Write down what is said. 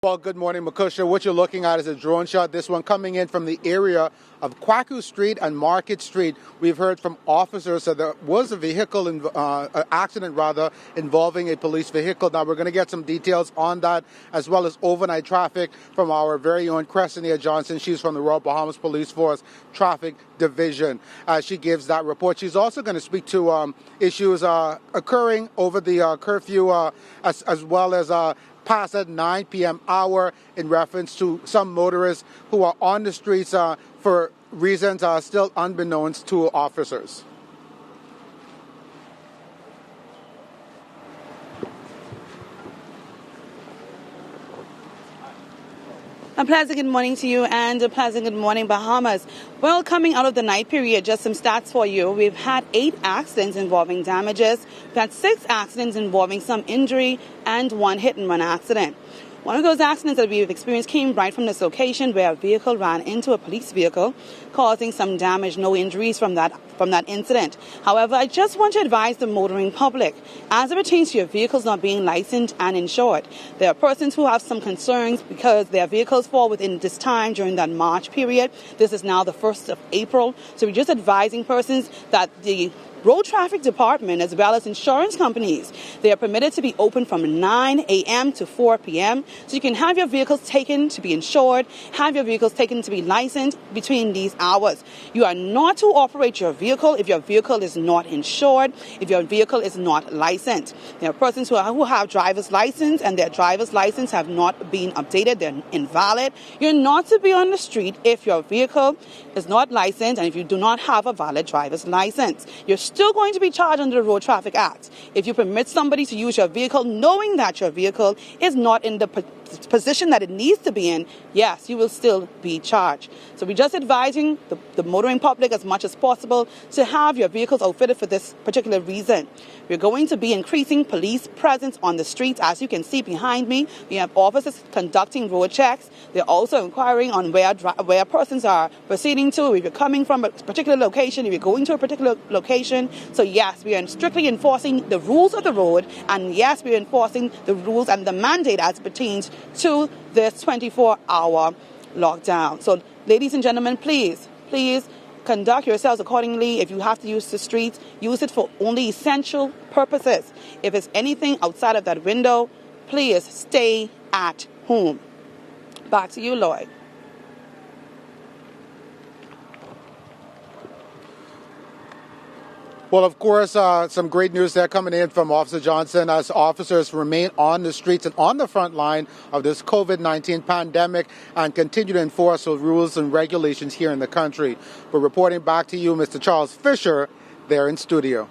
Well, good morning, Makusha. What you're looking at is a drone shot. This one coming in from the area of Kwaku Street and Market Street. We've heard from officers that there was a vehicle, accident involving a police vehicle. Now, we're going to get some details on that, as well as overnight traffic from our very own Crescenia Johnson. She's from the Royal Bahamas Police Force Traffic Division. She gives that report. She's also going to speak to issues occurring over the curfew, as well as past at 9 p.m. hour in reference to some motorists who are on the streets for reasons still unbeknownst to officers. A pleasant good morning to you and a pleasant good morning, Bahamas. Well, coming out of the night period, just some stats for you. We've had 8 accidents involving damages. We've had 6 accidents involving some injury and 1 hit-and-run accident. One of those accidents that we've experienced came right from this location where a vehicle ran into a police vehicle, causing some damage, no injuries from that incident. However, I just want to advise the motoring public, as it pertains to your vehicles not being licensed and insured. There are persons who have some concerns because their vehicles fall within this time during that March period. This is now the 1st of April. So we're just advising persons that the Road Traffic Department, as well as insurance companies, they are permitted to be open from 9 a.m. to 4 p.m. So you can have your vehicles taken to be insured, have your vehicles taken to be licensed between these hours. You are not to operate your vehicle if your vehicle is not insured, if your vehicle is not licensed. There are persons who have driver's license and their driver's license have not been updated, they're invalid. You're not to be on the street if your vehicle is not licensed and if you do not have a valid driver's license. You're still going to be charged under the Road Traffic Act. If you permit somebody to use your vehicle knowing that your vehicle is not in the position that it needs to be in, yes, you will still be charged. So we're just advising the motoring public as much as possible to have your vehicles outfitted for this particular reason. We're going to be increasing police presence on the streets. As you can see behind me, we have officers conducting road checks. They're also inquiring on where persons are proceeding to, if you're coming from a particular location, if you're going to a particular location. So yes, we are strictly enforcing the rules of the road, and yes, we're enforcing the rules and the mandate as it pertains to this 24-hour lockdown. So ladies and gentlemen, please conduct yourselves accordingly. If you have to use the streets, use it for only essential purposes. If it's anything outside of that window, please stay at home. Back to you, Lloyd. Well, of course, some great news there coming in from Officer Johnson as officers remain on the streets and on the front line of this COVID-19 pandemic and continue to enforce the rules and regulations here in the country. We're reporting back to you, Mr. Charles Fisher, there in studio.